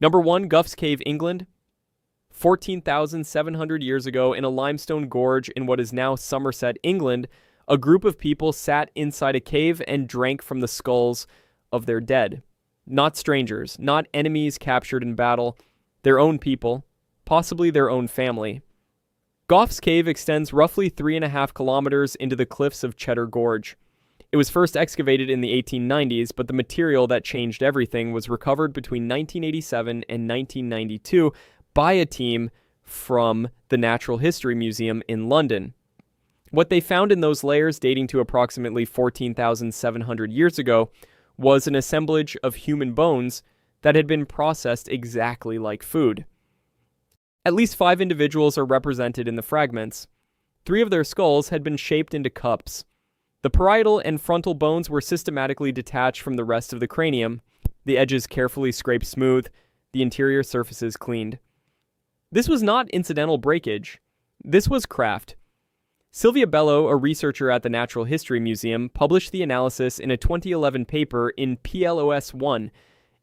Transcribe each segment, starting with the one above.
Number 1, Gough's Cave, England. 14,700 years ago, in a limestone gorge in what is now Somerset, England, a group of people sat inside a cave and drank from the skulls of their dead. Not strangers, not enemies captured in battle, their own people, possibly their own family. Gough's Cave extends roughly 3.5 kilometers into the cliffs of Cheddar Gorge. It was first excavated in the 1890s, but the material that changed everything was recovered between 1987 and 1992 by a team from the Natural History Museum in London. What they found in those layers, dating to approximately 14,700 years ago, was an assemblage of human bones that had been processed exactly like food. At least 5 individuals are represented in the fragments. 3 of their skulls had been shaped into cups. The parietal and frontal bones were systematically detached from the rest of the cranium, the edges carefully scraped smooth, the interior surfaces cleaned. This was not incidental breakage. This was craft. Sylvia Bello, a researcher at the Natural History Museum, published the analysis in a 2011 paper in PLOS 1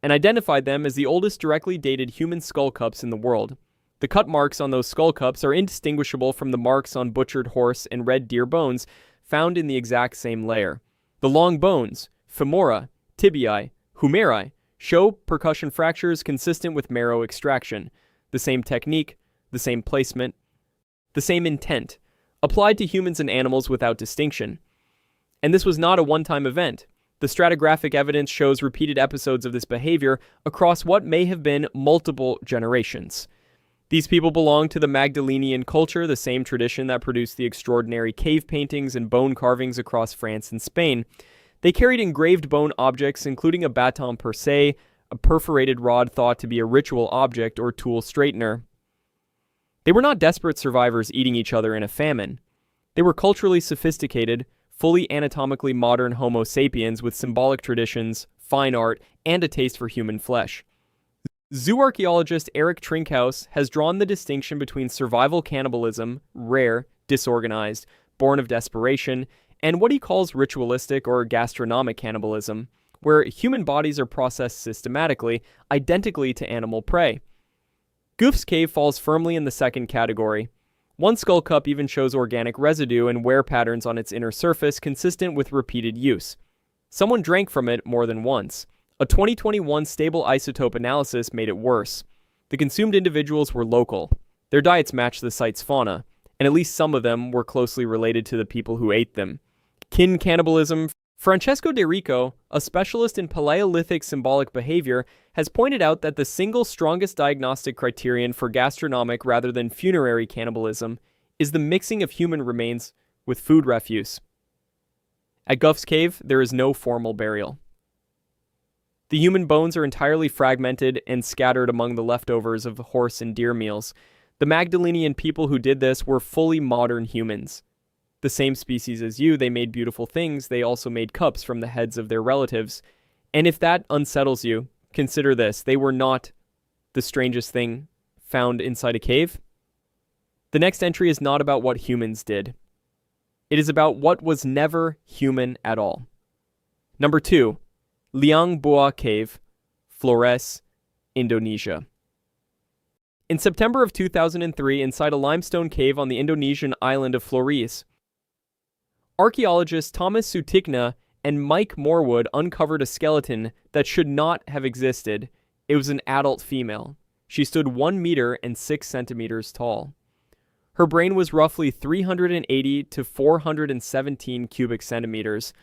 and identified them as the oldest directly dated human skull cups in the world. The cut marks on those skull cups are indistinguishable from the marks on butchered horse and red deer bones found in the exact same layer. The long bones, femora, tibiae, humeri, show percussion fractures consistent with marrow extraction, the same technique, the same placement, the same intent, applied to humans and animals without distinction. And this was not a one-time event. The stratigraphic evidence shows repeated episodes of this behavior across what may have been multiple generations. These people belong to the Magdalenian culture, the same tradition that produced the extraordinary cave paintings and bone carvings across France and Spain. They carried engraved bone objects, including a bâton percé, a perforated rod thought to be a ritual object or tool straightener. They were not desperate survivors eating each other in a famine. They were culturally sophisticated, fully anatomically modern Homo sapiens with symbolic traditions, fine art, and a taste for human flesh. Zooarchaeologist Eric Trinkhaus has drawn the distinction between survival cannibalism, rare, disorganized, born of desperation, and what he calls ritualistic or gastronomic cannibalism, where human bodies are processed systematically, identically to animal prey. Gough's Cave falls firmly in the second category. One skull cup even shows organic residue and wear patterns on its inner surface consistent with repeated use. Someone drank from it more than once. A 2021 stable isotope analysis made it worse. The consumed individuals were local. Their diets matched the site's fauna, and at least some of them were closely related to the people who ate them. Kin cannibalism. Francesco De Rico, a specialist in Paleolithic symbolic behavior, has pointed out that the single strongest diagnostic criterion for gastronomic rather than funerary cannibalism is the mixing of human remains with food refuse. At Gough's Cave, there is no formal burial. The human bones are entirely fragmented and scattered among the leftovers of horse and deer meals. The Magdalenian people who did this were fully modern humans. The same species as you, they made beautiful things, they also made cups from the heads of their relatives. And if that unsettles you, consider this: they were not the strangest thing found inside a cave. The next entry is not about what humans did. It is about what was never human at all. Number 2, Liang Cave, Flores, Indonesia. In September of 2003, inside a limestone cave on the Indonesian island of Flores, archaeologists Thomas Sutikna and Mike Morwood uncovered a skeleton that should not have existed. It was an adult female. She stood 1 meter and 6 centimeters tall. Her brain was roughly 380 to 417 cubic centimeters,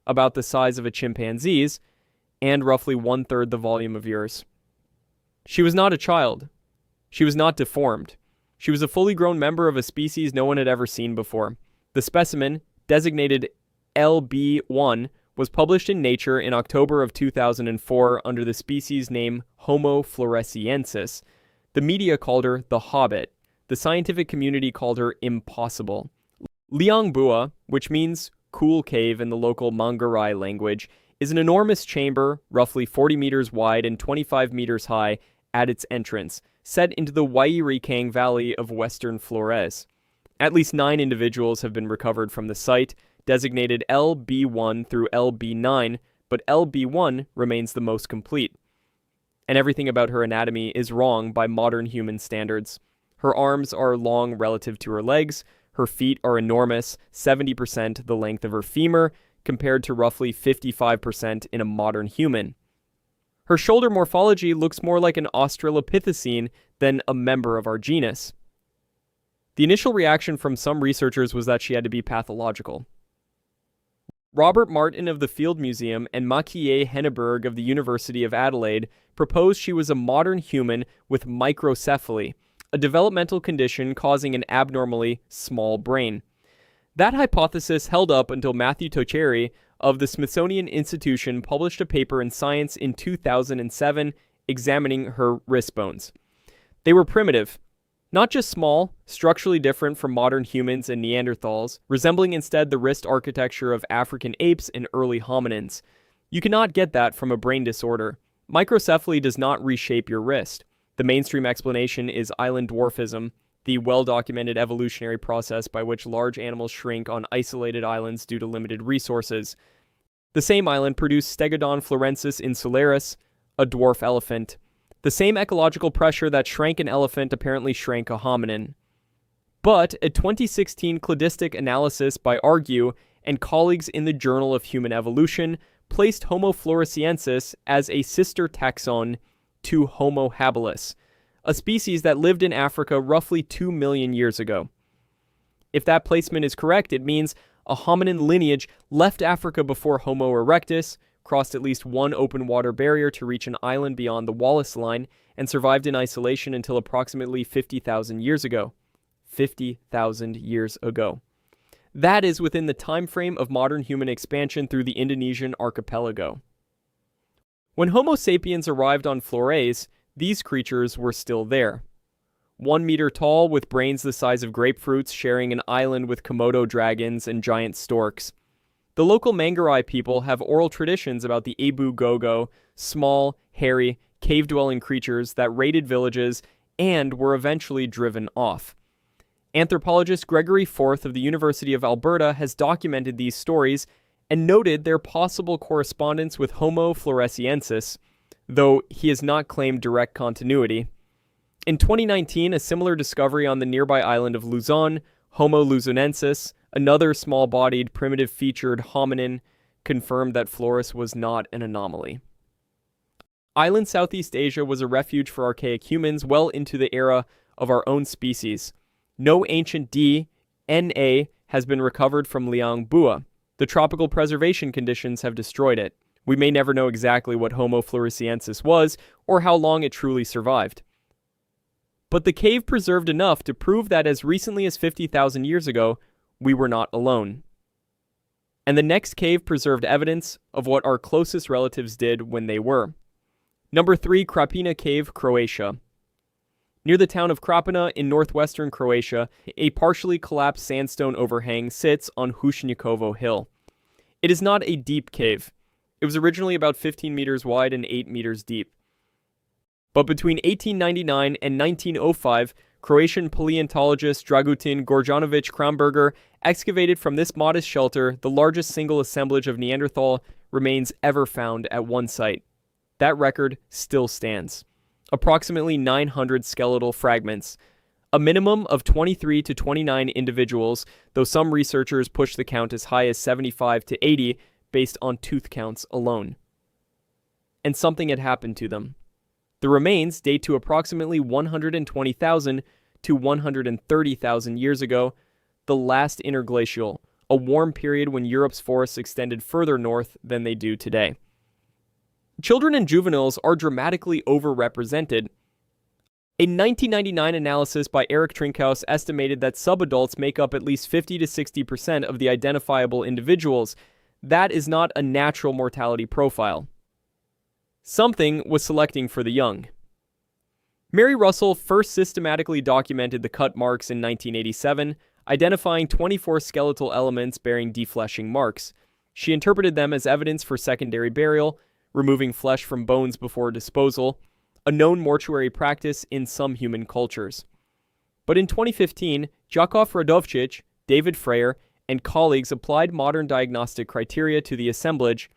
about the size of a chimpanzee's, and roughly 1/3 the volume of yours. She was not a child. She was not deformed. She was a fully grown member of a species no one had ever seen before. The specimen, designated LB1, was published in Nature in October of 2004 under the species name Homo floresiensis. The media called her the Hobbit. The scientific community called her impossible. Liang Bua, which means cool cave in the local Manggarai language, is an enormous chamber, roughly 40 meters wide and 25 meters high, at its entrance, set into the Wairikang Valley of western Flores. At least 9 individuals have been recovered from the site, designated LB1 through LB9, but LB1 remains the most complete. and everything about her anatomy is wrong by modern human standards. Her arms are long relative to her legs, her feet are enormous, 70% the length of her femur, compared to roughly 55% in a modern human. Her shoulder morphology looks more like an Australopithecine than a member of our genus. The initial reaction from some researchers was that she had to be pathological. Robert Martin of the Field Museum and Makie Henneberg of the University of Adelaide proposed she was a modern human with microcephaly, a developmental condition causing an abnormally small brain. That hypothesis held up until Matthew Tocheri of the Smithsonian Institution published a paper in Science in 2007 examining her wrist bones. They were primitive, not just small, structurally different from modern humans and Neanderthals, resembling instead the wrist architecture of African apes and early hominins. You cannot get that from a brain disorder. Microcephaly does not reshape your wrist. The mainstream explanation is island dwarfism, the well-documented evolutionary process by which large animals shrink on isolated islands due to limited resources. The same island produced Stegodon florensis insularis, a dwarf elephant. The same ecological pressure that shrank an elephant apparently shrank a hominin. But a 2016 cladistic analysis by Argue and colleagues in the Journal of Human Evolution placed Homo floresiensis as a sister taxon to Homo habilis, a species that lived in Africa roughly 2 million years ago. If that placement is correct, it means a hominin lineage left Africa before Homo erectus, crossed at least one open water barrier to reach an island beyond the Wallace Line, and survived in isolation until approximately 50,000 years ago. 50,000 years ago. That is within the time frame of modern human expansion through the Indonesian archipelago. When Homo sapiens arrived on Flores, these creatures were still there. 1 meter tall, with brains the size of grapefruits, sharing an island with Komodo dragons and giant storks. The local Manggarai people have oral traditions about the Ebu Gogo, small, hairy, cave-dwelling creatures that raided villages and were eventually driven off. Anthropologist Gregory Forth of the University of Alberta has documented these stories and noted their possible correspondence with Homo floresiensis, though he has not claimed direct continuity. In 2019, a similar discovery on the nearby island of Luzon, Homo luzonensis, another small-bodied, primitive-featured hominin, confirmed that Flores was not an anomaly. Island Southeast Asia was a refuge for archaic humans well into the era of our own species. No ancient DNA has been recovered from Liang Bua. The tropical preservation conditions have destroyed it. We may never know exactly what Homo floresiensis was or how long it truly survived. But the cave preserved enough to prove that as recently as 50,000 years ago, we were not alone. And the next cave preserved evidence of what our closest relatives did when they were. Number 3, Krapina Cave, Croatia. Near the town of Krapina in northwestern Croatia, a partially collapsed sandstone overhang sits on Hushnjakovo Hill. It is not a deep cave. It was originally about 15 meters wide and 8 meters deep. But between 1899 and 1905, Croatian paleontologist Dragutin Gorjanović Kramberger excavated from this modest shelter the largest single assemblage of Neanderthal remains ever found at one site. That record still stands. Approximately 900 skeletal fragments, a minimum of 23 to 29 individuals, though some researchers push the count as high as 75 to 80 based on tooth counts alone. And something had happened to them. The remains date to approximately 120,000 to 130,000 years ago, the last interglacial, a warm period when Europe's forests extended further north than they do today. Children and juveniles are dramatically overrepresented. A 1999 analysis by Eric Trinkhaus estimated that subadults make up at least 50 to 60% of the identifiable individuals. That is not a natural mortality profile. Something was selecting for the young. Mary Russell first systematically documented the cut marks in 1987, identifying 24 skeletal elements bearing defleshing marks. She interpreted them as evidence for secondary burial, removing flesh from bones before disposal, a known mortuary practice in some human cultures. But in 2015, Jakov Radovcic, David Freyer, and colleagues applied modern diagnostic criteria to the assemblage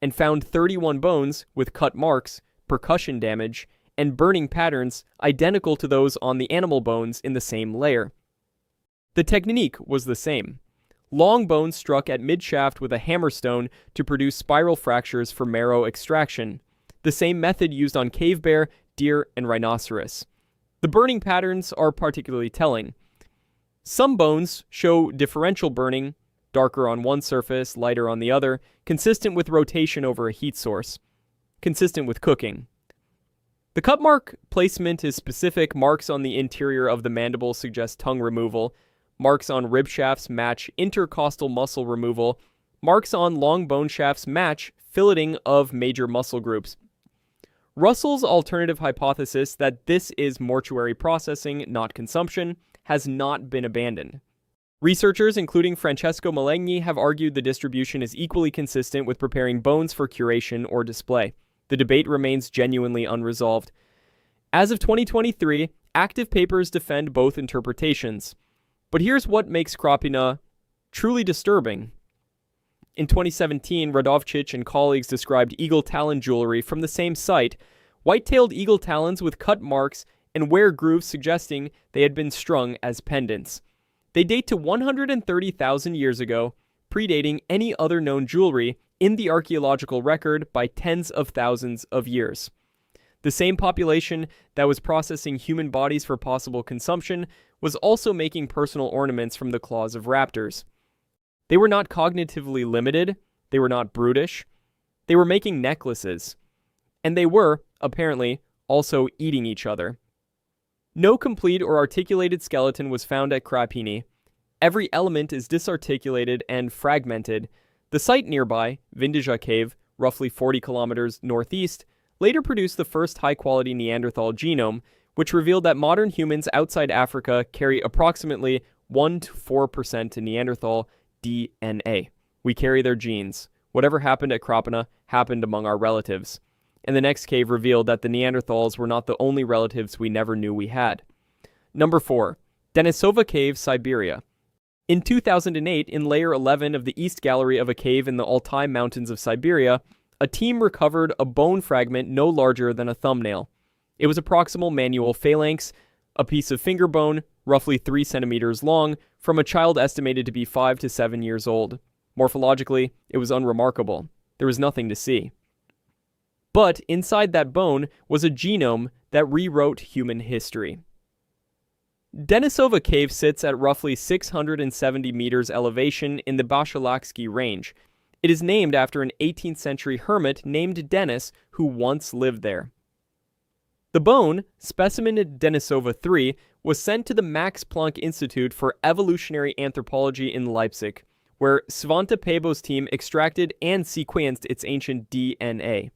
and found 31 bones with cut marks percussion damage, and burning patterns identical to those on the animal bones in the same layer. The technique was the same. Long bones struck at midshaft with a hammerstone to produce spiral fractures for marrow extraction, the same method used on cave bear, deer, and rhinoceros. The burning patterns are particularly telling. Some bones show differential burning, darker on one surface, lighter on the other, consistent with rotation over a heat source, consistent with cooking. The cut mark placement is specific. Marks on the interior of the mandible suggest tongue removal. Marks on rib shafts match intercostal muscle removal. Marks on long bone shafts match filleting of major muscle groups. Russell's alternative hypothesis that this is mortuary processing, not consumption, has not been abandoned. Researchers, including Francesco Malegni, have argued the distribution is equally consistent with preparing bones for curation or display. The debate remains genuinely unresolved. As of 2023, active papers defend both interpretations. But here's what makes Krapina truly disturbing. In 2017, Radovcic and colleagues described eagle talon jewelry from the same site, white-tailed eagle talons with cut marks and wear grooves suggesting they had been strung as pendants. They date to 130,000 years ago, predating any other known jewelry in the archaeological record by tens of thousands of years. The same population that was processing human bodies for possible consumption was also making personal ornaments from the claws of raptors. They were not cognitively limited, they were not brutish, they were making necklaces, and they were, apparently, also eating each other. No complete or articulated skeleton was found at Krapina. Every element is disarticulated and fragmented. The site nearby, Vindija Cave, roughly 40 kilometers northeast, later produced the first high-quality Neanderthal genome, which revealed that modern humans outside Africa carry approximately 1 to 4% Neanderthal DNA. We carry their genes. Whatever happened at Krapina happened among our relatives. And the next cave revealed that the Neanderthals were not the only relatives we never knew we had. Number 4. Denisova Cave, Siberia. In 2008, in Layer 11 of the East Gallery of a cave in the Altai Mountains of Siberia, a team recovered a bone fragment no larger than a thumbnail. It was a proximal manual phalanx, a piece of finger bone, roughly 3 centimeters long, from a child estimated to be 5 to 7 years old. Morphologically, it was unremarkable. There was nothing to see. But inside that bone was a genome that rewrote human history. Denisova Cave sits at roughly 670 meters elevation in the Bashalaksky Range. It is named after an 18th century hermit named Denis who once lived there. The bone, specimen Denisova III, was sent to the Max Planck Institute for Evolutionary Anthropology in Leipzig, where Svante Pääbo's team extracted and sequenced its ancient DNA.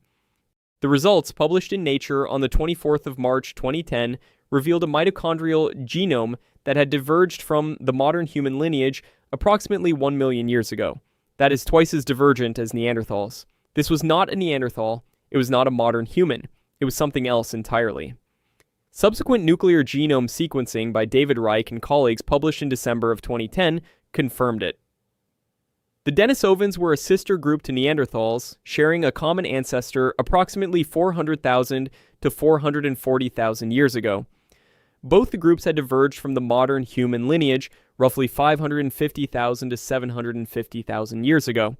The results, published in Nature on the 24th of March 2010, revealed a mitochondrial genome that had diverged from the modern human lineage approximately 1 million years ago. That is twice as divergent as Neanderthals. This was not a Neanderthal. It was not a modern human. It was something else entirely. Subsequent nuclear genome sequencing by David Reich and colleagues published in December of 2010 confirmed it. The Denisovans were a sister group to Neanderthals, sharing a common ancestor approximately 400,000 to 440,000 years ago. Both the groups had diverged from the modern human lineage roughly 550,000 to 750,000 years ago.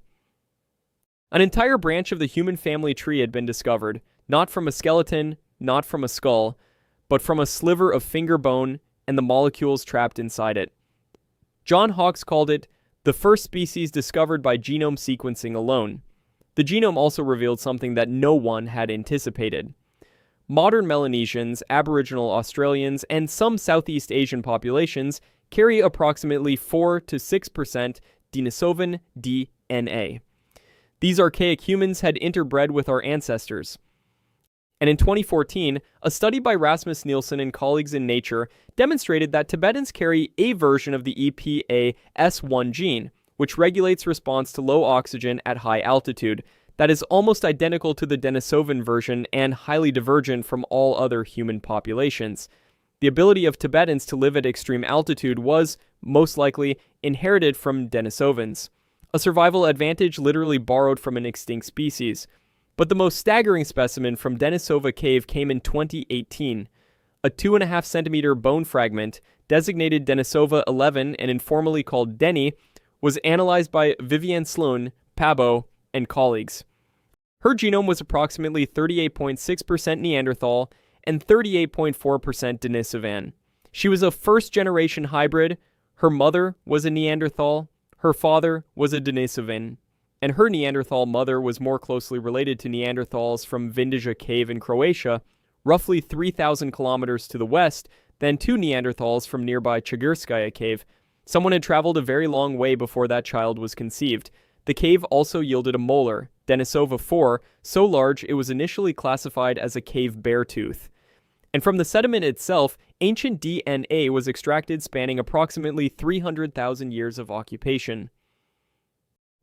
An entire branch of the human family tree had been discovered, not from a skeleton, not from a skull, but from a sliver of finger bone and the molecules trapped inside it. John Hawkes called it the first species discovered by genome sequencing alone. The genome also revealed something that no one had anticipated. Modern Melanesians, Aboriginal Australians, and some Southeast Asian populations carry approximately 4 to 6% Denisovan DNA. These archaic humans had interbred with our ancestors. And in 2014, a study by Rasmus Nielsen and colleagues in Nature demonstrated that Tibetans carry a version of the EPA-S1 gene, which regulates response to low oxygen at high altitude, that is almost identical to the Denisovan version and highly divergent from all other human populations. The ability of Tibetans to live at extreme altitude was, most likely, inherited from Denisovans, a survival advantage literally borrowed from an extinct species. But the most staggering specimen from Denisova Cave came in 2018. A 2.5 centimeter bone fragment, designated Denisova 11 and informally called Denny, was analyzed by Vivienne Sloan, Pabo, and colleagues. Her genome was approximately 38.6% Neanderthal and 38.4% Denisovan. She was a first-generation hybrid. Her mother was a Neanderthal, her father was a Denisovan, and her Neanderthal mother was more closely related to Neanderthals from Vindija Cave in Croatia, roughly 3,000 kilometers to the west, than two Neanderthals from nearby Chagirskaya Cave. Someone had traveled a very long way before that child was conceived. The cave also yielded a molar, Denisova 4, so large it was initially classified as a cave beartooth. And from the sediment itself, ancient DNA was extracted spanning approximately 300,000 years of occupation.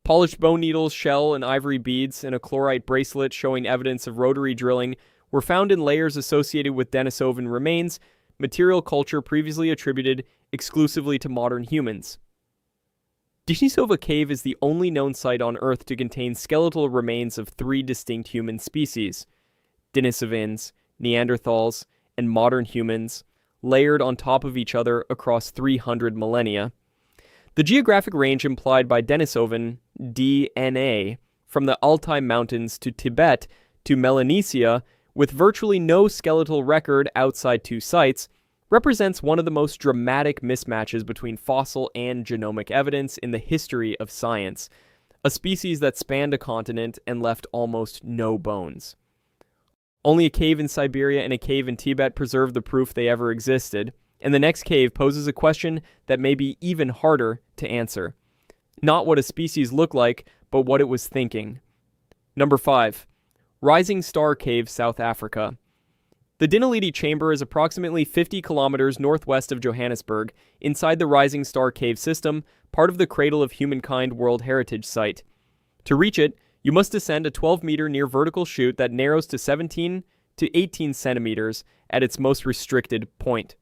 Polished bone needles, shell, and ivory beads, and a chlorite bracelet showing evidence of rotary drilling were found in layers associated with Denisovan remains, material culture previously attributed exclusively to modern humans. Denisova Cave is the only known site on Earth to contain skeletal remains of three distinct human species: Denisovans, Neanderthals, and modern humans, layered on top of each other across 300 millennia. The geographic range implied by Denisovan DNA, from the Altai Mountains to Tibet to Melanesia, with virtually no skeletal record outside two sites, represents one of the most dramatic mismatches between fossil and genomic evidence in the history of science, a species that spanned a continent and left almost no bones. Only a cave in Siberia and a cave in Tibet preserve the proof they ever existed, and the next cave poses a question that may be even harder to answer. Not what a species looked like, but what it was thinking. Number 5. Rising Star Cave, South Africa. The Dinalidi Chamber is approximately 50 kilometers northwest of Johannesburg, inside the Rising Star Cave system, part of the Cradle of Humankind World Heritage Site. To reach it, you must descend a 12-meter near vertical chute that narrows to 17 to 18 centimeters at its most restricted point.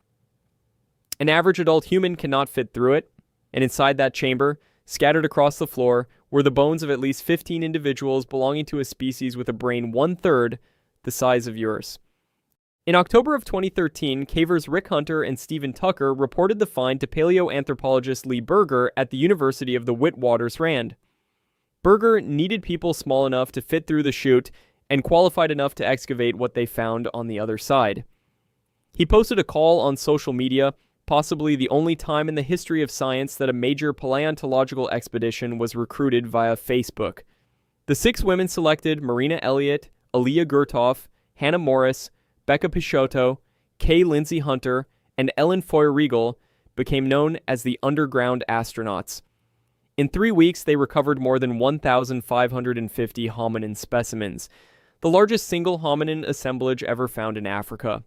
An average adult human cannot fit through it, and inside that chamber, scattered across the floor, were the bones of at least 15 individuals belonging to a species with a brain 1/3 the size of yours. In October of 2013, cavers Rick Hunter and Stephen Tucker reported the find to paleoanthropologist Lee Berger at the University of the Witwatersrand. Berger needed people small enough to fit through the chute and qualified enough to excavate what they found on the other side. He posted a call on social media, possibly the only time in the history of science that a major paleontological expedition was recruited via Facebook. The 6 women selected, Marina Elliott, Aliyah Gurtoff, Hannah Morris, Becca Picciotto, Kay Lindsay Hunter, and Ellen Foy-Riegel, became known as the Underground Astronauts. In 3 weeks, they recovered more than 1,550 hominin specimens, the largest single hominin assemblage ever found in Africa.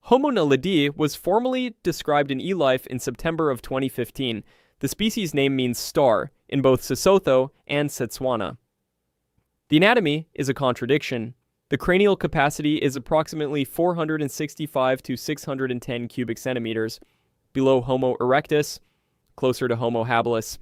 Homo naledi was formally described in eLife in September of 2015. The species name means star in both Sesotho and Setswana. The anatomy is a contradiction. The cranial capacity is approximately 465 to 610 cubic centimeters, below Homo erectus, closer to Homo habilis.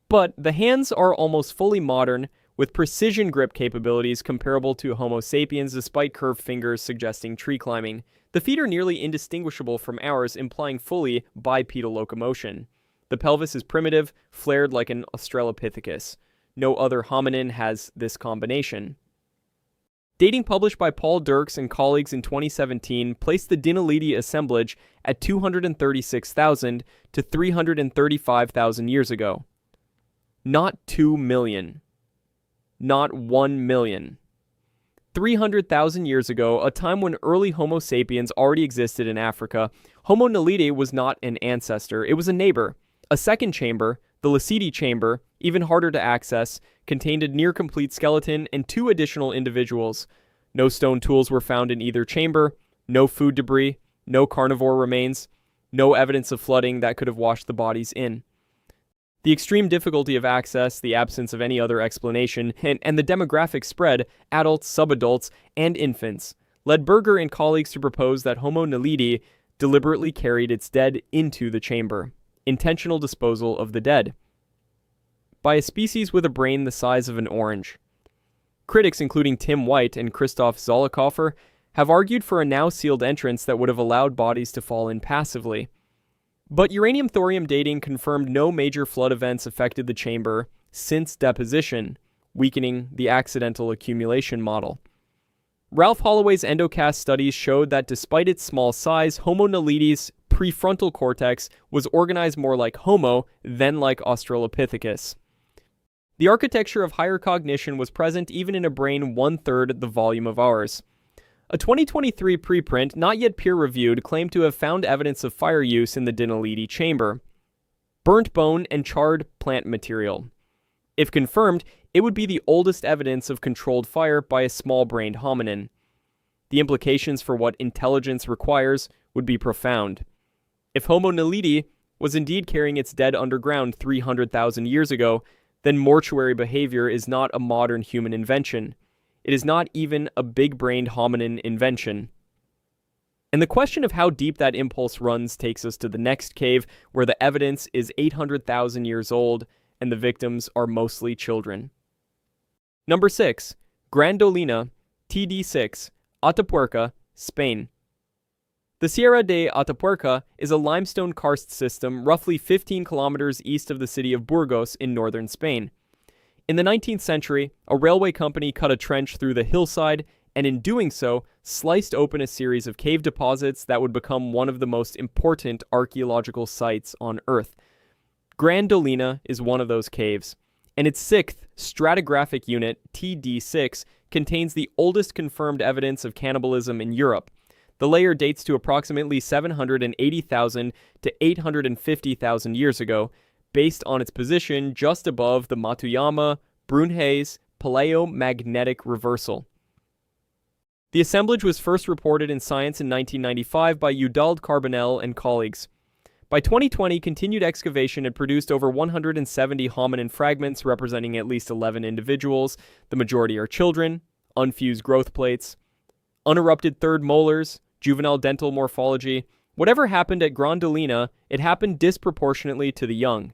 But the hands are almost fully modern, with precision grip capabilities comparable to Homo sapiens despite curved fingers suggesting tree climbing. The feet are nearly indistinguishable from ours, implying fully bipedal locomotion. The pelvis is primitive, flared like an Australopithecus. No other hominin has this combination. Dating published by Paul Dirks and colleagues in 2017 placed the Dinalidi assemblage at 236,000 to 335,000 years ago. Not 2 million. Not 1 million. 300,000 years ago, a time when early Homo sapiens already existed in Africa, Homo naledi was not an ancestor, it was a neighbor. A second chamber, the Lasidi chamber, even harder to access, contained a near-complete skeleton and 2 additional individuals. No stone tools were found in either chamber, no food debris, no carnivore remains, no evidence of flooding that could have washed the bodies in. The extreme difficulty of access, the absence of any other explanation, and the demographic spread, adults, subadults, and infants, led Berger and colleagues to propose that Homo naledi deliberately carried its dead into the chamber. Intentional disposal of the dead. By a species with a brain the size of an orange. Critics, including Tim White and Christoph Zollikofer, have argued for a now sealed entrance that would have allowed bodies to fall in passively. But uranium-thorium dating confirmed no major flood events affected the chamber since deposition, weakening the accidental accumulation model. Ralph Holloway's endocast studies showed that despite its small size, Homo naledi's prefrontal cortex was organized more like Homo than like Australopithecus. The architecture of higher cognition was present even in a brain one-third the volume of ours. A 2023 preprint, not yet peer-reviewed, claimed to have found evidence of fire use in the Dinaledi chamber. Burnt bone and charred plant material. If confirmed, it would be the oldest evidence of controlled fire by a small-brained hominin. The implications for what intelligence requires would be profound. If Homo naledi was indeed carrying its dead underground 300,000 years ago, then mortuary behavior is not a modern human invention. It is not even a big-brained hominin invention. And the question of how deep that impulse runs takes us to the next cave, where the evidence is 800,000 years old and the victims are mostly children. Number 6. Gran Dolina, TD6, Atapuerca, Spain. The Sierra de Atapuerca is a limestone karst system roughly 15 kilometers east of the city of Burgos in northern Spain. In the 19th century, a railway company cut a trench through the hillside and in doing so, sliced open a series of cave deposits that would become one of the most important archaeological sites on Earth. Gran Dolina is one of those caves, and its sixth stratigraphic unit, TD6, contains the oldest confirmed evidence of cannibalism in Europe. The layer dates to approximately 780,000 to 850,000 years ago, based on its position just above the Matuyama-Brunhes paleomagnetic reversal. The assemblage was first reported in Science in 1995 by Eudald Carbonell and colleagues. By 2020, continued excavation had produced over 170 hominin fragments representing at least 11 individuals. The majority are children, unfused growth plates, unerupted third molars, juvenile dental morphology. Whatever happened at Gran Dolina, it happened disproportionately to the young.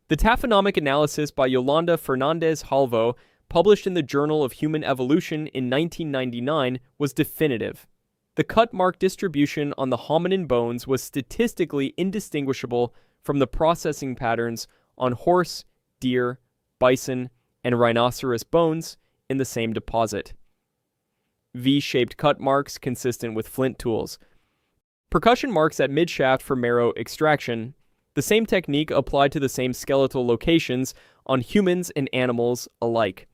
The taphonomic analysis by Yolanda Fernandez Halvo, published in the Journal of Human Evolution in 1999, was definitive. The cut mark distribution on the hominin bones was statistically indistinguishable from the processing patterns on horse, deer, bison, and rhinoceros bones in the same deposit. V-shaped cut marks consistent with flint tools. Percussion marks at midshaft for marrow extraction. The same technique applied to the same skeletal locations on humans and animals alike.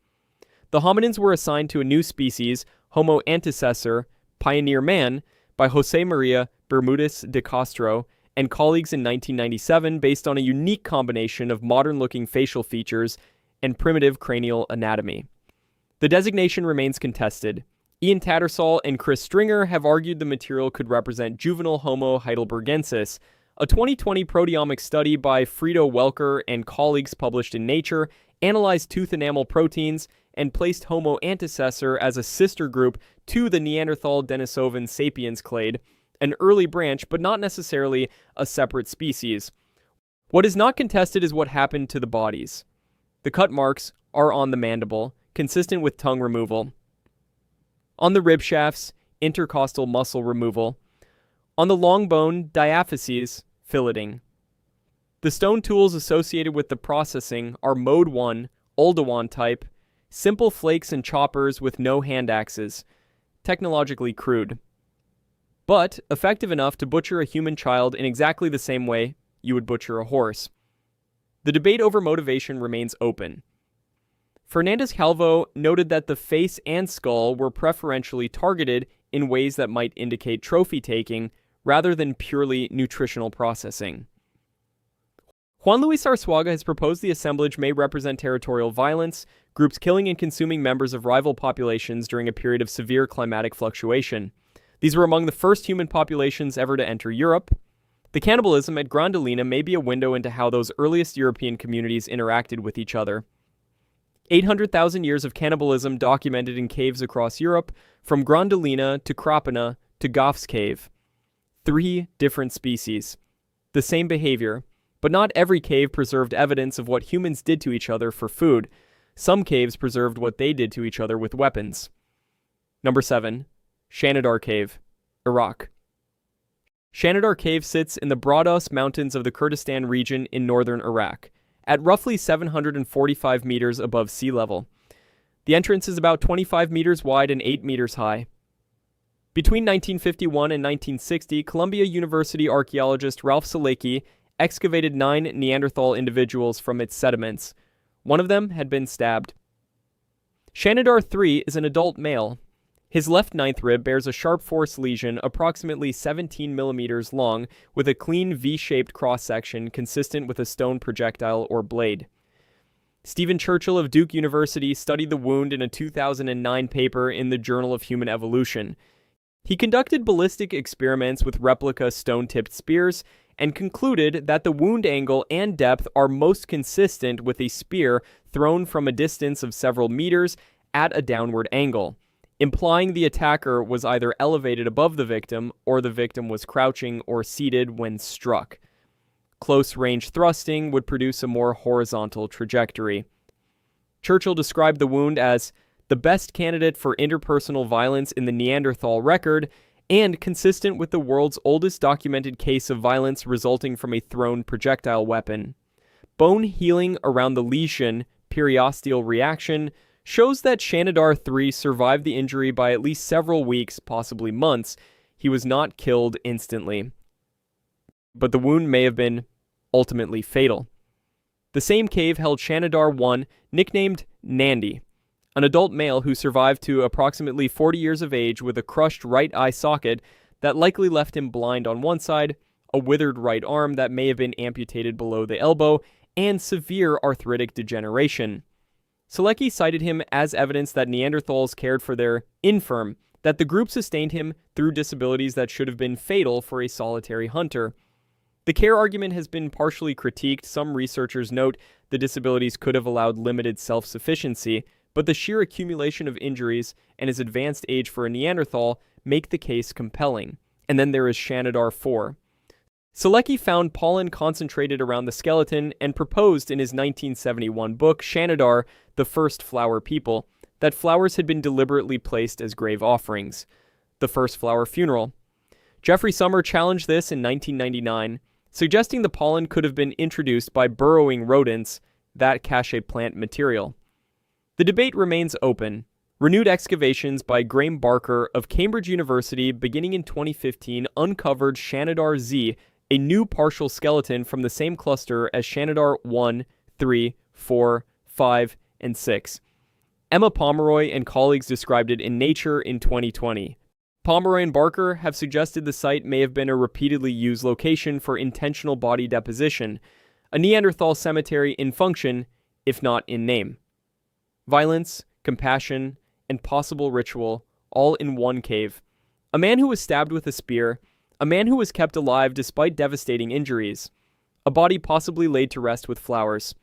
The hominins were assigned to a new species, Homo antecessor, pioneer man, by Jose Maria Bermudez de Castro and colleagues in 1997 based on a unique combination of modern-looking facial features and primitive cranial anatomy. The designation remains contested. Ian Tattersall and Chris Stringer have argued the material could represent juvenile Homo heidelbergensis. A 2020 proteomic study by Friedo Welker and colleagues published in Nature analyzed tooth enamel proteins and placed Homo antecessor as a sister group to the Neanderthal Denisovan sapiens clade, an early branch but not necessarily a separate species. What is not contested is what happened to the bodies. The cut marks are on the mandible, consistent with tongue removal. On the rib shafts, intercostal muscle removal. On the long bone, diaphyses, filleting. The stone tools associated with the processing are Mode 1, Oldowan type, simple flakes and choppers with no hand axes, technologically crude, but effective enough to butcher a human child in exactly the same way you would butcher a horse. The debate over motivation remains open. Fernandez Calvo noted that the face and skull were preferentially targeted in ways that might indicate trophy taking rather than purely nutritional processing. Juan Luis Arzuaga has proposed the assemblage may represent territorial violence, groups killing and consuming members of rival populations during a period of severe climatic fluctuation. These were among the first human populations ever to enter Europe. The cannibalism at Gran Dolina may be a window into how those earliest European communities interacted with each other. 800,000 years of cannibalism documented in caves across Europe, from Gran Dolina to Krapina to Gough's cave. 3 different species. The same behavior, but not every cave preserved evidence of what humans did to each other for food. Some caves preserved what they did to each other with weapons. Number 7. Shanidar Cave, Iraq. Shanidar Cave sits in the Brados Mountains of the Kurdistan region in northern Iraq, at roughly 745 meters above sea level. The entrance is about 25 meters wide and 8 meters high. Between 1951 and 1960, Columbia University archaeologist Ralph Selecki excavated 9 Neanderthal individuals from its sediments. One of them had been stabbed. Shanidar III is an adult male. His left ninth rib bears a sharp force lesion approximately 17 millimeters long with a clean V-shaped cross-section consistent with a stone projectile or blade. Stephen Churchill of Duke University studied the wound in a 2009 paper in the Journal of Human Evolution. He conducted ballistic experiments with replica stone-tipped spears and concluded that the wound angle and depth are most consistent with a spear thrown from a distance of several meters at a downward angle, implying the attacker was either elevated above the victim or the victim was crouching or seated when struck. Close-range thrusting would produce a more horizontal trajectory. Churchill described the wound as the best candidate for interpersonal violence in the Neanderthal record and consistent with the world's oldest documented case of violence resulting from a thrown projectile weapon. Bone healing around the lesion, periosteal reaction, shows that Shanidar III survived the injury by at least several weeks, possibly months. He was not killed instantly. But the wound may have been ultimately fatal. The same cave held Shanidar I, nicknamed Nandi, an adult male who survived to approximately 40 years of age with a crushed right eye socket that likely left him blind on one side, a withered right arm that may have been amputated below the elbow, and severe arthritic degeneration. Selecki cited him as evidence that Neanderthals cared for their infirm, that the group sustained him through disabilities that should have been fatal for a solitary hunter. The care argument has been partially critiqued. Some researchers note the disabilities could have allowed limited self-sufficiency, but the sheer accumulation of injuries and his advanced age for a Neanderthal make the case compelling. And then there is Shanidar IV. Selecki found pollen concentrated around the skeleton and proposed in his 1971 book, Shanidar, the First Flower People, that flowers had been deliberately placed as grave offerings. The First Flower Funeral. Jeffrey Summer challenged this in 1999, suggesting the pollen could have been introduced by burrowing rodents, that cache plant material. The debate remains open. Renewed excavations by Graham Barker of Cambridge University beginning in 2015 uncovered Shanidar Z, a new partial skeleton from the same cluster as Shanidar 1, 3, 4, 5, and 6. Emma Pomeroy and colleagues described it in Nature in 2020. Pomeroy and Barker have suggested the site may have been a repeatedly used location for intentional body deposition, a Neanderthal cemetery in function, if not in name. Violence, compassion, and possible ritual, all in one cave. A man who was stabbed with a spear, a man who was kept alive despite devastating injuries, a body possibly laid to rest with flowers.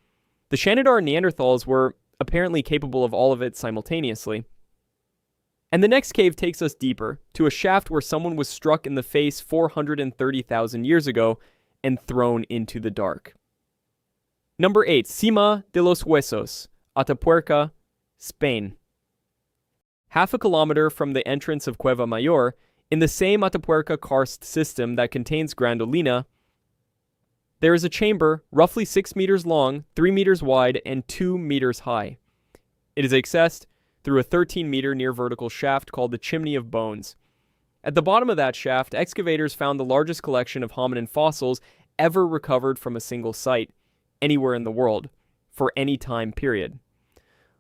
The Shanidar Neanderthals were apparently capable of all of it simultaneously. And the next cave takes us deeper, to a shaft where someone was struck in the face 430,000 years ago and thrown into the dark. Number 8. Sima de los Huesos, Atapuerca, Spain. Half a kilometer from the entrance of Cueva Mayor, in the same Atapuerca karst system that contains Dolina, there is a chamber roughly 6 meters long, 3 meters wide, and 2 meters high. It is accessed through a 13-meter near-vertical shaft called the Chimney of Bones. At the bottom of that shaft, excavators found the largest collection of hominin fossils ever recovered from a single site, anywhere in the world, for any time period.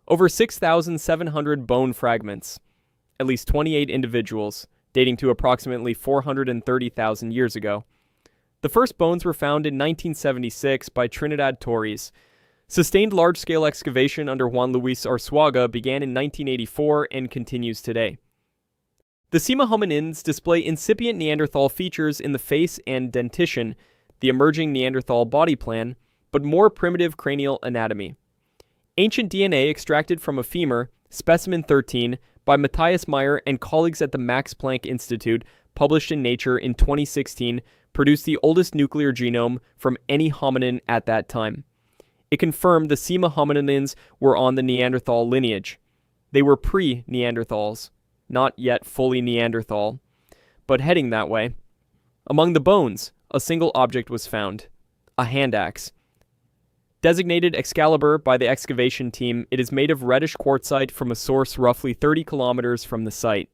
Over 6,700 bone fragments, at least 28 individuals, dating to approximately 430,000 years ago. The first bones were found in 1976 by Trinidad Torres. Sustained large-scale excavation under Juan Luis Arzuaga began in 1984 and continues today. The Sima hominins display incipient Neanderthal features in the face and dentition, the emerging Neanderthal body plan, but more primitive cranial anatomy. Ancient DNA extracted from a femur, specimen 13, by Matthias Meyer and colleagues at the Max Planck Institute, published in Nature in 2016, produced the oldest nuclear genome from any hominin at that time. It confirmed the Sima hominins were on the Neanderthal lineage. They were pre-Neanderthals, not yet fully Neanderthal, but heading that way. Among the bones, a single object was found, a hand axe. Designated Excalibur by the excavation team, it is made of reddish quartzite from a source roughly 30 kilometers from the site.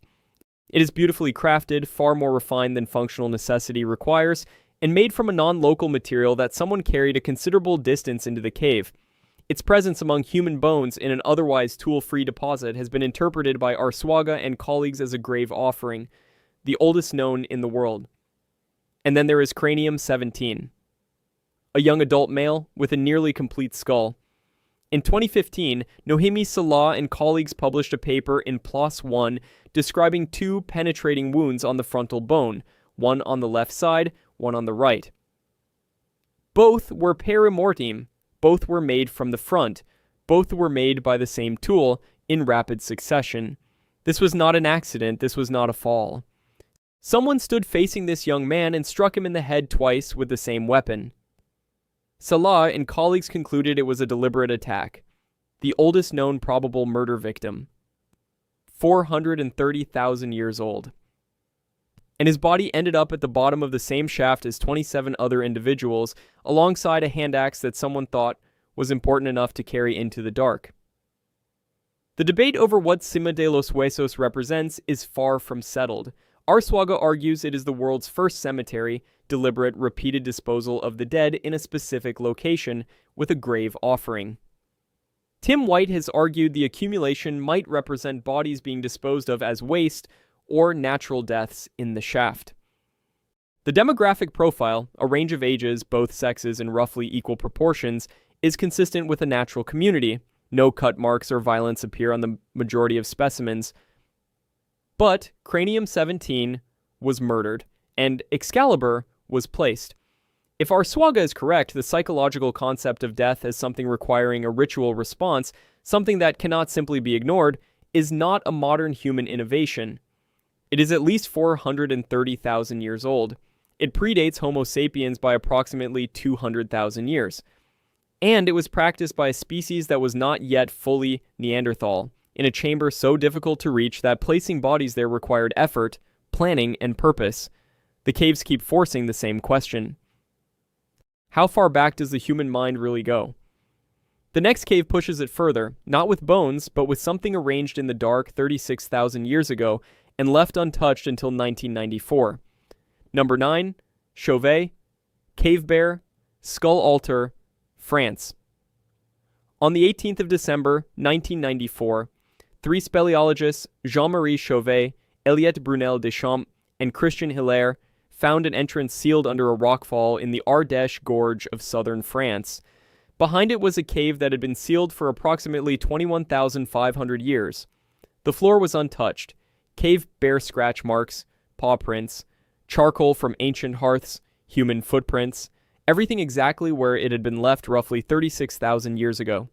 It is beautifully crafted, far more refined than functional necessity requires, and made from a non-local material that someone carried a considerable distance into the cave. Its presence among human bones in an otherwise tool-free deposit has been interpreted by Arsuaga and colleagues as a grave offering, the oldest known in the world. And then there is Cranium 17, a young adult male with a nearly complete skull. In 2015, Nohemi Salah and colleagues published a paper in PLOS One describing two penetrating wounds on the frontal bone, one on the left side, one on the right. Both were perimortem, both were made from the front, both were made by the same tool in rapid succession. This was not an accident, this was not a fall. Someone stood facing this young man and struck him in the head twice with the same weapon. Salah and colleagues concluded it was a deliberate attack. The oldest known probable murder victim. 430,000 years old. And his body ended up at the bottom of the same shaft as 27 other individuals, alongside a hand axe that someone thought was important enough to carry into the dark. The debate over what Cima de los Huesos represents is far from settled. Arsuaga argues it is the world's first cemetery, deliberate, repeated disposal of the dead in a specific location with a grave offering. Tim White has argued the accumulation might represent bodies being disposed of as waste or natural deaths in the shaft. The demographic profile, a range of ages, both sexes in roughly equal proportions, is consistent with a natural community. No cut marks or violence appear on the majority of specimens. But Cranium 17 was murdered, and Excalibur was placed. If Arsuaga is correct, the psychological concept of death as something requiring a ritual response, something that cannot simply be ignored, is not a modern human innovation. It is at least 430,000 years old. It predates Homo sapiens by approximately 200,000 years. And it was practiced by a species that was not yet fully Neanderthal, in a chamber so difficult to reach that placing bodies there required effort, planning, and purpose. The caves keep forcing the same question. How far back does the human mind really go? The next cave pushes it further, not with bones, but with something arranged in the dark 36,000 years ago and left untouched until 1994. Number 9, Chauvet, Cave Bear, Skull Altar, France. On the 18th of December, 1994, three speleologists, Jean-Marie Chauvet, Eliette Brunel Deschamps, and Christian Hilaire, found an entrance sealed under a rockfall in the Ardèche Gorge of southern France. Behind it was a cave that had been sealed for approximately 21,500 years. The floor was untouched. Cave bear scratch marks, paw prints, charcoal from ancient hearths, human footprints, everything exactly where it had been left roughly 36,000 years ago.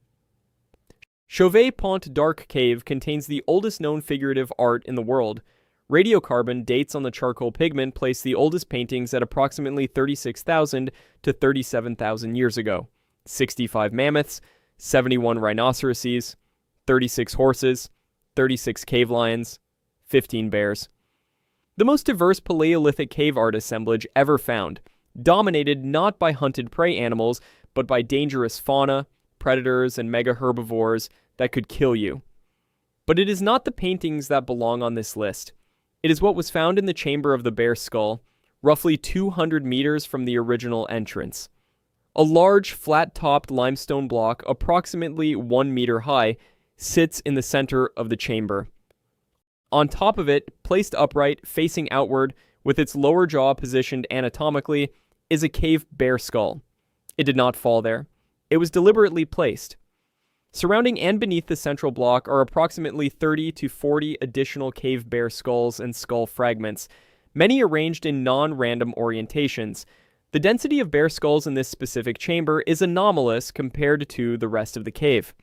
Chauvet Pont Dark Cave contains the oldest known figurative art in the world. Radiocarbon dates on the charcoal pigment place the oldest paintings at approximately 36,000 to 37,000 years ago. 65 mammoths, 71 rhinoceroses, 36 horses, 36 cave lions, 15 bears. The most diverse Paleolithic cave art assemblage ever found, dominated not by hunted prey animals, but by dangerous fauna, predators, and mega-herbivores that could kill you. But it is not the paintings that belong on this list. It is what was found in the chamber of the bear skull, roughly 200 meters from the original entrance. A large, flat-topped limestone block, approximately 1 meter high, sits in the center of the chamber. On top of it, placed upright, facing outward, with its lower jaw positioned anatomically, is a cave bear skull. It did not fall there. It was deliberately placed. Surrounding and beneath the central block are approximately 30 to 40 additional cave bear skulls and skull fragments, many arranged in non-random orientations. The density of bear skulls in this specific chamber is anomalous compared to the rest of the cave.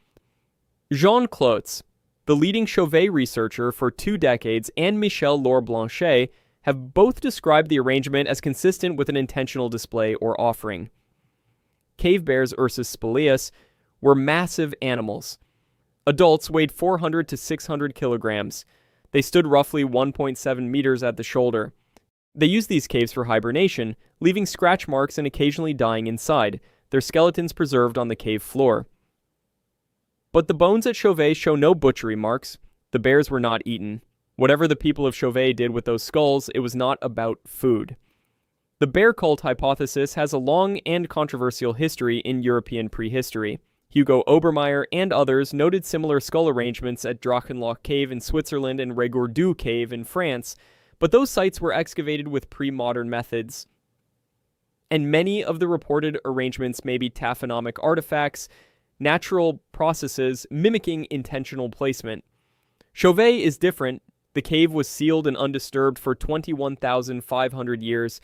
Jean Clotz, the leading Chauvet researcher for 2 decades, and Michel Laure-Blanchet have both described the arrangement as consistent with an intentional display or offering. Cave bears Ursus spelaeus were massive animals. Adults weighed 400 to 600 kilograms. They stood roughly 1.7 meters at the shoulder. They used these caves for hibernation, leaving scratch marks and occasionally dying inside, their skeletons preserved on the cave floor. But the bones at Chauvet show no butchery marks. The bears were not eaten. Whatever the people of Chauvet did with those skulls, it was not about food. The bear cult hypothesis has a long and controversial history in European prehistory. Hugo Obermeier and others noted similar skull arrangements at Drachenloch Cave in Switzerland and Régordu Cave in France, but those sites were excavated with pre-modern methods, and many of the reported arrangements may be taphonomic artifacts, natural processes mimicking intentional placement. Chauvet is different. The cave was sealed and undisturbed for 21,500 years.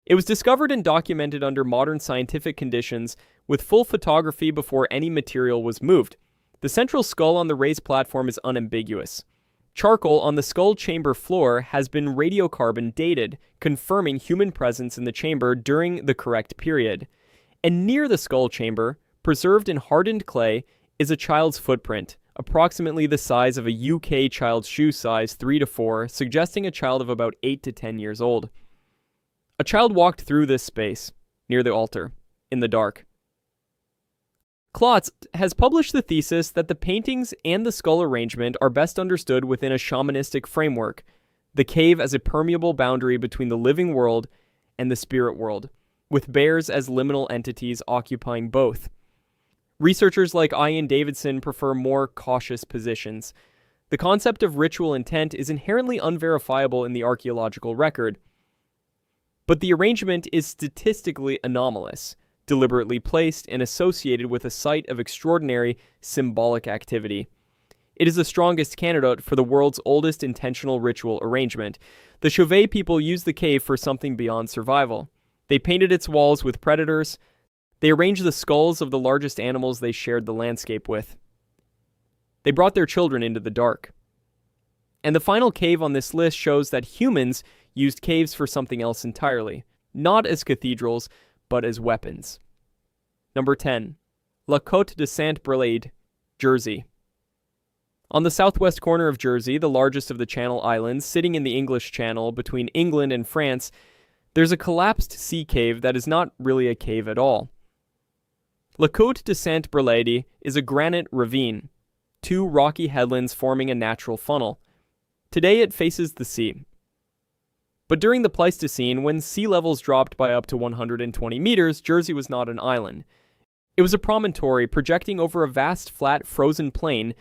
It was discovered and documented under modern scientific conditions with full photography before any material was moved. The central skull on the raised platform is unambiguous. Charcoal on the skull chamber floor has been radiocarbon dated, confirming human presence in the chamber during the correct period. And near the skull chamber, preserved in hardened clay, is a child's footprint, approximately the size of a UK child's shoe size 3 to 4, suggesting a child of about 8 to 10 years old. A child walked through this space, near the altar, in the dark. Klotz has published the thesis that the paintings and the skull arrangement are best understood within a shamanistic framework, the cave as a permeable boundary between the living world and the spirit world, with bears as liminal entities occupying both. Researchers like Ian Davidson prefer more cautious positions. The concept of ritual intent is inherently unverifiable in the archaeological record, but the arrangement is statistically anomalous, deliberately placed and associated with a site of extraordinary symbolic activity. It is the strongest candidate for the world's oldest intentional ritual arrangement. The Chauvet people used the cave for something beyond survival. They painted its walls with predators. They arranged the skulls of the largest animals they shared the landscape with. They brought their children into the dark. And the final cave on this list shows that humans used caves for something else entirely, not as cathedrals, but as weapons. Number 10. La Cotte de Saint-Brelade, Jersey. On the southwest corner of Jersey, the largest of the Channel Islands, sitting in the English Channel between England and France, there's a collapsed sea cave that is not really a cave at all. La Cotte de Saint-Brelade is a granite ravine, 2 rocky headlands forming a natural funnel. Today it faces the sea. But during the Pleistocene, when sea levels dropped by up to 120 meters, Jersey was not an island. It was a promontory projecting over a vast, flat, frozen plain,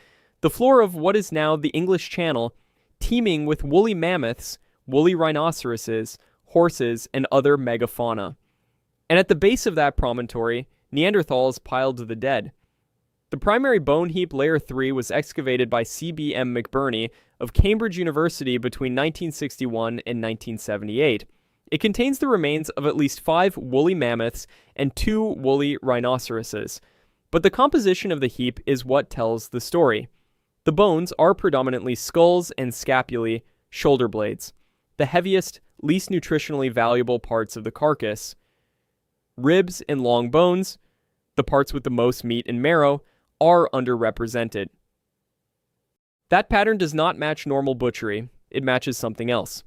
the floor of what is now the English Channel, teeming with woolly mammoths, woolly rhinoceroses, horses, and other megafauna. And at the base of that promontory, Neanderthals piled the dead. The primary bone heap layer 3 was excavated by C.B.M. McBurney of Cambridge University between 1961 and 1978. It contains the remains of at least 5 woolly mammoths and 2 woolly rhinoceroses. But the composition of the heap is what tells the story. The bones are predominantly skulls and scapulae, shoulder blades, the heaviest, least nutritionally valuable parts of the carcass. Ribs and long bones, the parts with the most meat and marrow, are underrepresented. That pattern does not match normal butchery, it matches something else.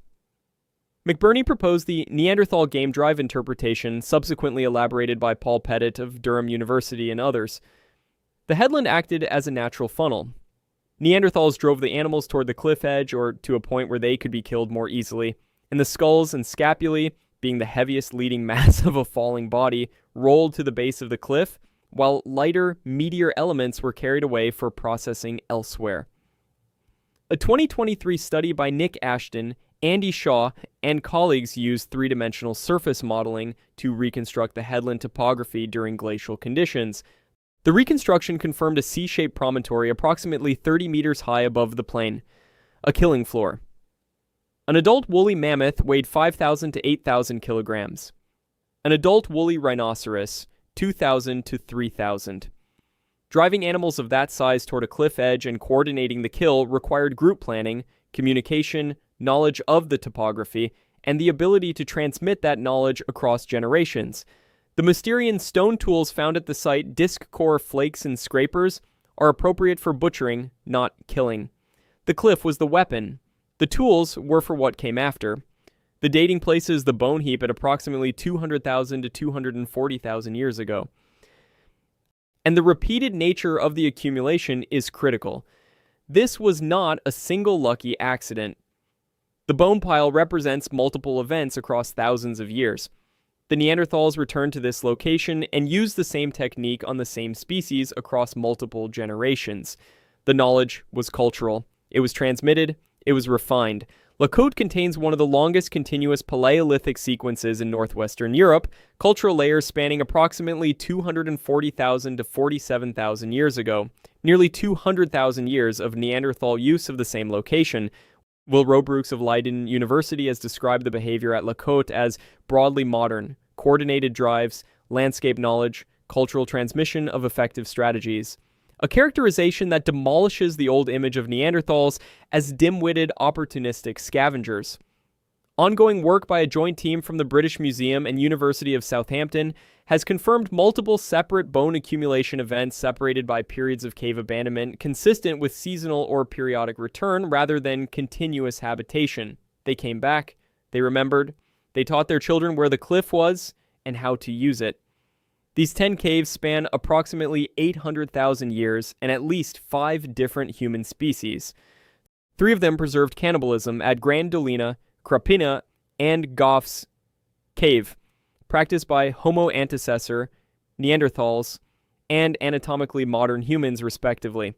McBurney proposed the Neanderthal game drive interpretation, subsequently elaborated by Paul Pettit of Durham University and others. The headland acted as a natural funnel. Neanderthals drove the animals toward the cliff edge or to a point where they could be killed more easily, and the skulls and scapulae, being the heaviest leading mass of a falling body, rolled to the base of the cliff, while lighter, meatier elements were carried away for processing elsewhere. A 2023 study by Nick Ashton, Andy Shaw, and colleagues used 3-dimensional surface modeling to reconstruct the headland topography during glacial conditions. The reconstruction confirmed a C-shaped promontory approximately 30 meters high above the plain, a killing floor. An adult woolly mammoth weighed 5,000 to 8,000 kilograms. An adult woolly rhinoceros, 2,000 to 3,000. Driving animals of that size toward a cliff edge and coordinating the kill required group planning, communication, knowledge of the topography, and the ability to transmit that knowledge across generations. The Mysterian stone tools found at the site, disc core flakes and scrapers, are appropriate for butchering, not killing. The cliff was the weapon. The tools were for what came after. The dating places the bone heap at approximately 200,000 to 240,000 years ago. And the repeated nature of the accumulation is critical. This was not a single lucky accident. The bone pile represents multiple events across thousands of years. The Neanderthals returned to this location and used the same technique on the same species across multiple generations. The knowledge was cultural. It was transmitted. It was refined. Cotte contains one of the longest continuous Paleolithic sequences in northwestern Europe, cultural layers spanning approximately 240,000 to 47,000 years ago, nearly 200,000 years of Neanderthal use of the same location. Will Robrooks of Leiden University has described the behavior at Cotte as broadly modern, coordinated drives, landscape knowledge, cultural transmission of effective strategies. A characterization that demolishes the old image of Neanderthals as dim-witted, opportunistic scavengers. Ongoing work by a joint team from the British Museum and University of Southampton has confirmed multiple separate bone accumulation events separated by periods of cave abandonment consistent with seasonal or periodic return rather than continuous habitation. They came back, they remembered, they taught their children where the cliff was and how to use it. These 10 caves span approximately 800,000 years and at least 5 different human species. 3 of them preserved cannibalism at Gran, Dolina, Krapina, and Gough's cave, practiced by Homo antecessor, Neanderthals, and anatomically modern humans, respectively.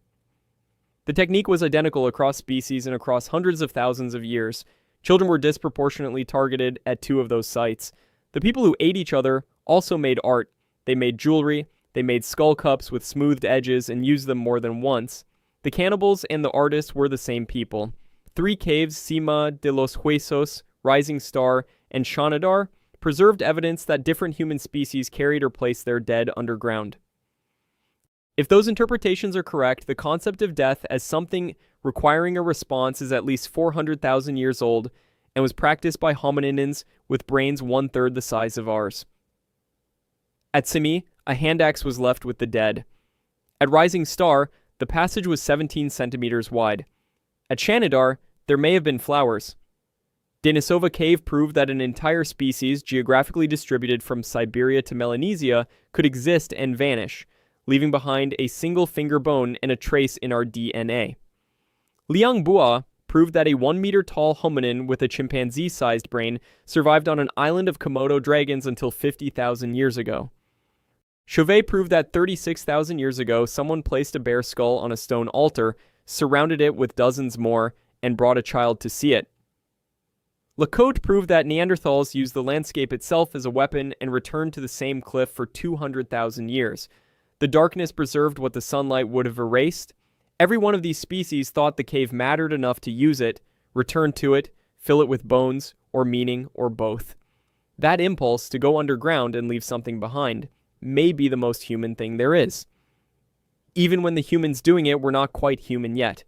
The technique was identical across species and across hundreds of thousands of years. Children were disproportionately targeted at 2 of those sites. The people who ate each other also made art. They made jewelry, they made skull cups with smoothed edges and used them more than once. The cannibals and the artists were the same people. 3 caves, Sima, de los Huesos, Rising Star, and Shanidar, preserved evidence that different human species carried or placed their dead underground. If those interpretations are correct, the concept of death as something requiring a response is at least 400,000 years old and was practiced by hominins with brains 1/3 the size of ours. At Sima, a hand axe was left with the dead. At Rising Star, the passage was 17 centimeters wide. At Shanidar, there may have been flowers. Denisova Cave proved that an entire species, geographically distributed from Siberia to Melanesia, could exist and vanish, leaving behind a single finger bone and a trace in our DNA. Liang proved that a 1-meter-tall hominin with a chimpanzee-sized brain survived on an island of Komodo dragons until 50,000 years ago. Chauvet proved that 36,000 years ago, someone placed a bear skull on a stone altar, surrounded it with dozens more, and brought a child to see it. Cotte proved that Neanderthals used the landscape itself as a weapon and returned to the same cliff for 200,000 years. The darkness preserved what the sunlight would have erased. Every one of these species thought the cave mattered enough to use it, return to it, fill it with bones, or meaning, or both. That impulse to go underground and leave something behind may be the most human thing there is. Even when the humans doing it were not quite human yet.